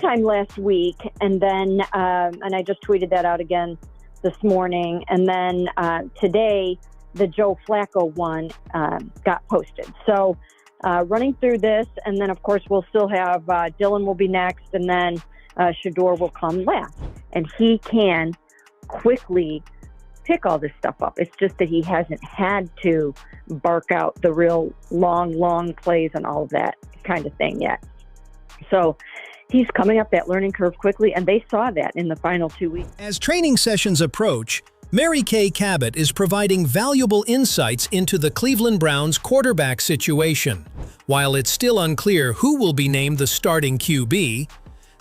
sometime last week, and then and I just tweeted that out again this morning, and then today the Joe Flacco one got posted. So running through this, and then of course we'll still have Dylan will be next, and then Shedeur will come last, and he can quickly pick all this stuff up. It's just that he hasn't had to bark out the real long plays and all of that kind of thing yet. So he's coming up that learning curve quickly, and they saw that in the final 2 weeks. As training sessions approach, Mary Kay Cabot is providing valuable insights into the Cleveland Browns quarterback situation. While it's still unclear who will be named the starting QB,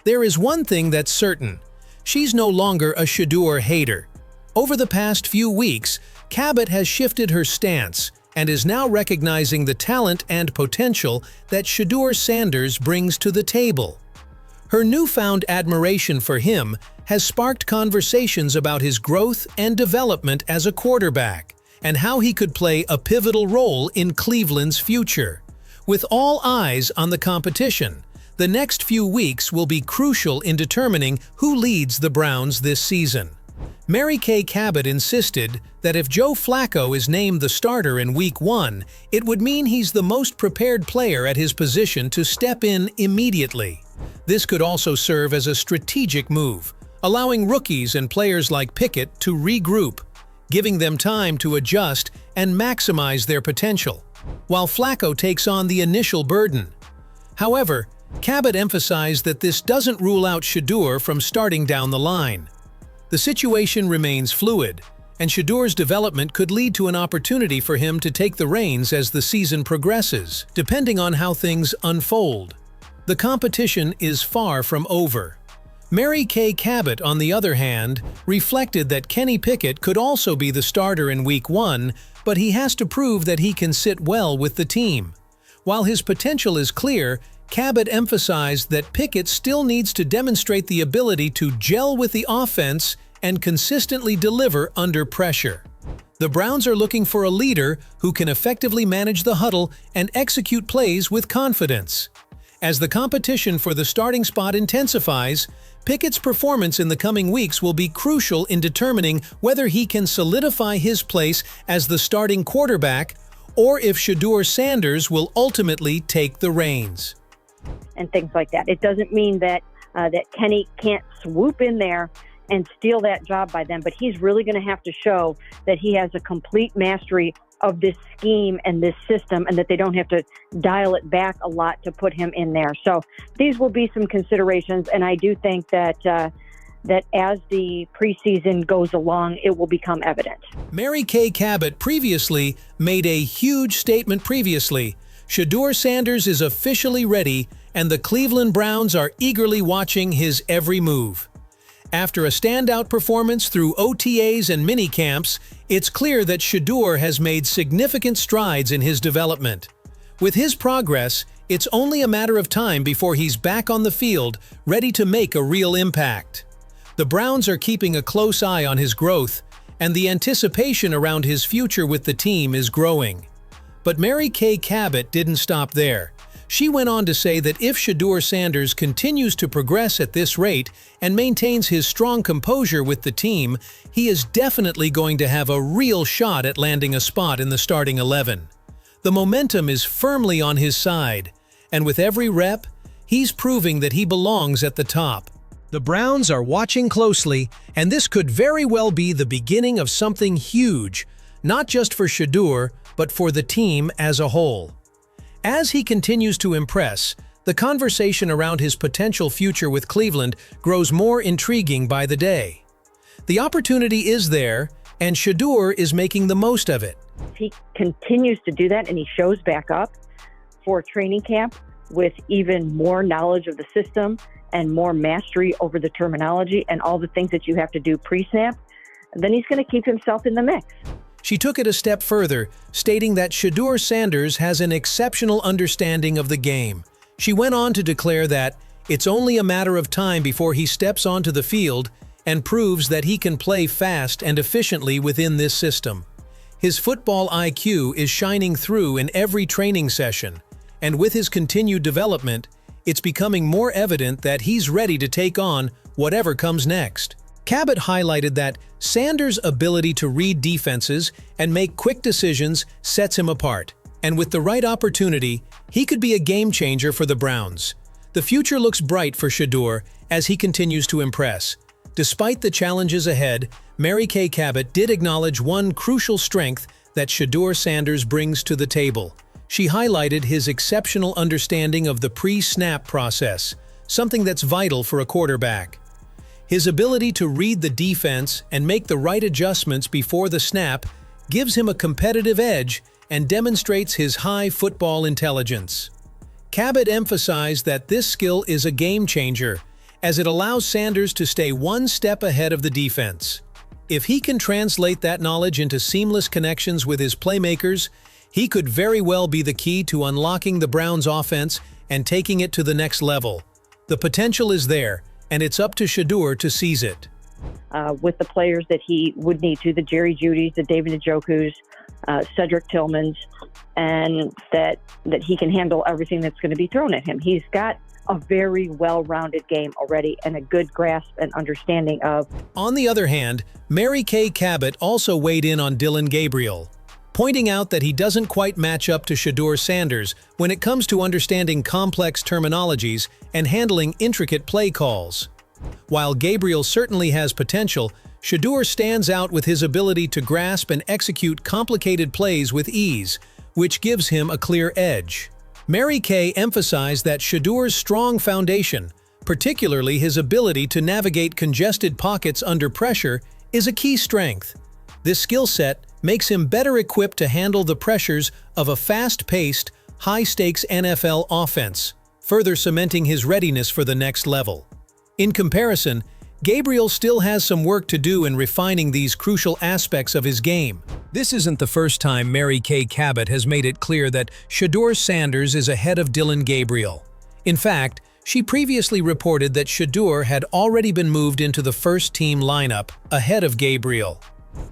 there is one thing that's certain. She's no longer a Shedeur hater. Over the past few weeks, Cabot has shifted her stance and is now recognizing the talent and potential that Shedeur Sanders brings to the table. Her newfound admiration for him has sparked conversations about his growth and development as a quarterback and how he could play a pivotal role in Cleveland's future. With all eyes on the competition, the next few weeks will be crucial in determining who leads the Browns this season. Mary Kay Cabot insisted that if Joe Flacco is named the starter in Week 1, it would mean he's the most prepared player at his position to step in immediately. This could also serve as a strategic move, allowing rookies and players like Pickett to regroup, giving them time to adjust and maximize their potential, while Flacco takes on the initial burden. However, Cabot emphasized that this doesn't rule out Shedeur from starting down the line. The situation remains fluid, and Shedeur's development could lead to an opportunity for him to take the reins as the season progresses, depending on how things unfold. The competition is far from over. Mary Kay Cabot, on the other hand, reflected that Kenny Pickett could also be the starter in Week 1, but he has to prove that he can sit well with the team. While his potential is clear, Cabot emphasized that Pickett still needs to demonstrate the ability to gel with the offense and consistently deliver under pressure. The Browns are looking for a leader who can effectively manage the huddle and execute plays with confidence. As the competition for the starting spot intensifies, Pickett's performance in the coming weeks will be crucial in determining whether he can solidify his place as the starting quarterback or if Shedeur Sanders will ultimately take the reins. And things like that. It doesn't mean that that Kenny can't swoop in there and steal that job by them, but he's really going to have to show that he has a complete mastery of this scheme and this system, and that they don't have to dial it back a lot to put him in there. So these will be some considerations, and I do think that that as the preseason goes along, it will become evident. Mary Kay Cabot previously made a huge statement previously. Shedeur Sanders is officially ready, and the Cleveland Browns are eagerly watching his every move. After a standout performance through OTAs and minicamps, it's clear that Shedeur has made significant strides in his development. With his progress, it's only a matter of time before he's back on the field, ready to make a real impact. The Browns are keeping a close eye on his growth, and the anticipation around his future with the team is growing. But Mary Kay Cabot didn't stop there. She went on to say that if Shedeur Sanders continues to progress at this rate and maintains his strong composure with the team, he is definitely going to have a real shot at landing a spot in the starting 11. The momentum is firmly on his side, and with every rep, he's proving that he belongs at the top. The Browns are watching closely, and this could very well be the beginning of something huge, not just for Shedeur, but for the team as a whole. As he continues to impress, the conversation around his potential future with Cleveland grows more intriguing by the day. The opportunity is there, and Shedeur is making the most of it. He continues to do that, and he shows back up for training camp with even more knowledge of the system and more mastery over the terminology and all the things that you have to do pre-snap, then he's going to keep himself in the mix. She took it a step further, stating that Shedeur Sanders has an exceptional understanding of the game. She went on to declare that it's only a matter of time before he steps onto the field and proves that he can play fast and efficiently within this system. His football IQ is shining through in every training session, and with his continued development, it's becoming more evident that he's ready to take on whatever comes next. Cabot highlighted that Sanders' ability to read defenses and make quick decisions sets him apart, and with the right opportunity, he could be a game-changer for the Browns. The future looks bright for Shedeur as he continues to impress. Despite the challenges ahead, Mary Kay Cabot did acknowledge one crucial strength that Shedeur Sanders brings to the table. She highlighted his exceptional understanding of the pre-snap process, something that's vital for a quarterback. His ability to read the defense and make the right adjustments before the snap gives him a competitive edge and demonstrates his high football intelligence. Cabot emphasized that this skill is a game-changer, as it allows Sanders to stay one step ahead of the defense. If he can translate that knowledge into seamless connections with his playmakers, he could very well be the key to unlocking the Browns' offense and taking it to the next level. The potential is there, and it's up to Shedeur to seize it. With the players that he would need to, the Jerry Judys, the David Njokus, Cedric Tillmans, and that he can handle everything that's going to be thrown at him. He's got a very well-rounded game already and a good grasp and understanding of. On the other hand, Mary Kay Cabot also weighed in on Gabriel, pointing out that he doesn't quite match up to Shedeur Sanders when it comes to understanding complex terminologies and handling intricate play calls. While Gabriel certainly has potential, Shedeur stands out with his ability to grasp and execute complicated plays with ease, which gives him a clear edge. Mary Kay emphasized that Shedeur's strong foundation, particularly his ability to navigate congested pockets under pressure, is a key strength. This skill set makes him better equipped to handle the pressures of a fast-paced, high-stakes NFL offense, further cementing his readiness for the next level. In comparison, Gabriel still has some work to do in refining these crucial aspects of his game. This isn't the first time Mary Kay Cabot has made it clear that Shedeur Sanders is ahead of Gabriel. In fact, she previously reported that Shedeur had already been moved into the first-team lineup ahead of Gabriel.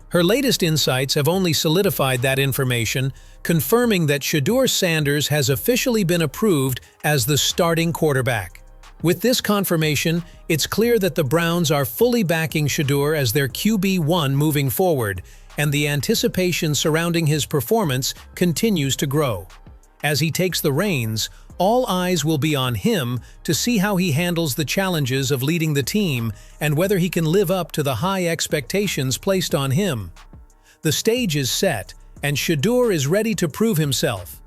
Her latest insights have only solidified that information, confirming that Shedeur Sanders has officially been approved as the starting quarterback. With this confirmation, it's clear that the Browns are fully backing Shedeur as their QB1 moving forward, and the anticipation surrounding his performance continues to grow. As he takes the reins, all eyes will be on him to see how he handles the challenges of leading the team and whether he can live up to the high expectations placed on him. The stage is set, and Shedeur is ready to prove himself.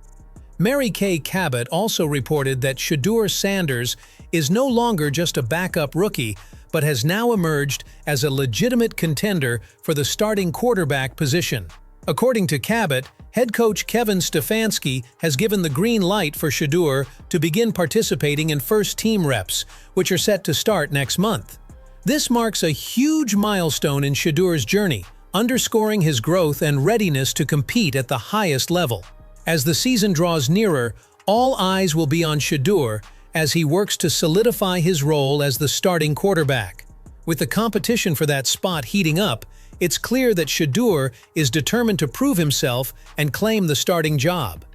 Mary Kay Cabot also reported that Shedeur Sanders is no longer just a backup rookie, but has now emerged as a legitimate contender for the starting quarterback position. According to Cabot, head coach Kevin Stefanski has given the green light for Shedeur to begin participating in first-team reps, which are set to start next month. This marks a huge milestone in Shedeur's journey, underscoring his growth and readiness to compete at the highest level. As the season draws nearer, all eyes will be on Shedeur as he works to solidify his role as the starting quarterback. With the competition for that spot heating up, it's clear that Shedeur is determined to prove himself and claim the starting job.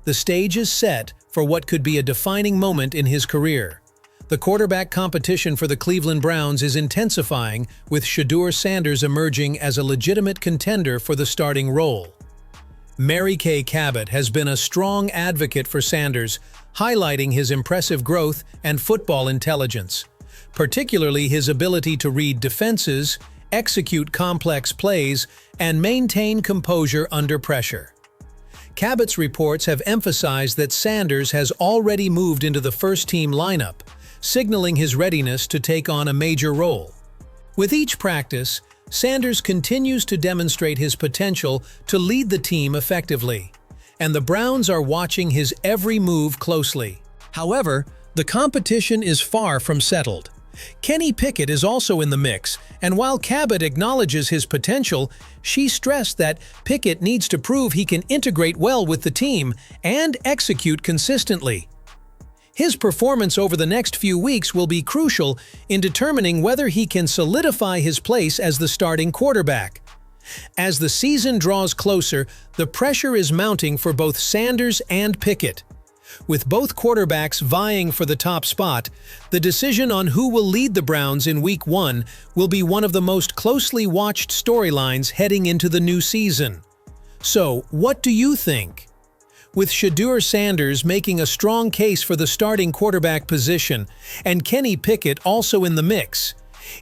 The stage is set for what could be a defining moment in his career. The quarterback competition for the Cleveland Browns is intensifying, with Shedeur Sanders emerging as a legitimate contender for the starting role. Mary Kay Cabot has been a strong advocate for Sanders, highlighting his impressive growth and football intelligence, particularly his ability to read defenses, execute complex plays, and maintain composure under pressure. Cabot's reports have emphasized that Sanders has already moved into the first-team lineup, signaling his readiness to take on a major role. With each practice, Sanders continues to demonstrate his potential to lead the team effectively, and the Browns are watching his every move closely. However, the competition is far from settled. Kenny Pickett is also in the mix, and while Cabot acknowledges his potential, she stressed that Pickett needs to prove he can integrate well with the team and execute consistently. His performance over the next few weeks will be crucial in determining whether he can solidify his place as the starting quarterback. As the season draws closer, the pressure is mounting for both Sanders and Pickett. With both quarterbacks vying for the top spot, the decision on who will lead the Browns in Week 1 will be one of the most closely watched storylines heading into the new season. So, what do you think? With Shedeur Sanders making a strong case for the starting quarterback position and Kenny Pickett also in the mix,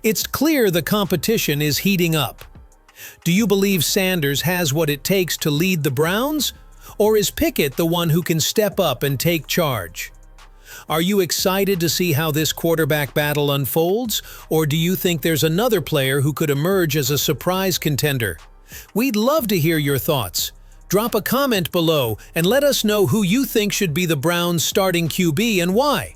it's clear the competition is heating up. Do you believe Sanders has what it takes to lead the Browns? Or is Pickett the one who can step up and take charge? Are you excited to see how this quarterback battle unfolds, or do you think there's another player who could emerge as a surprise contender? We'd love to hear your thoughts. Drop a comment below and let us know who you think should be the Browns' starting QB and why.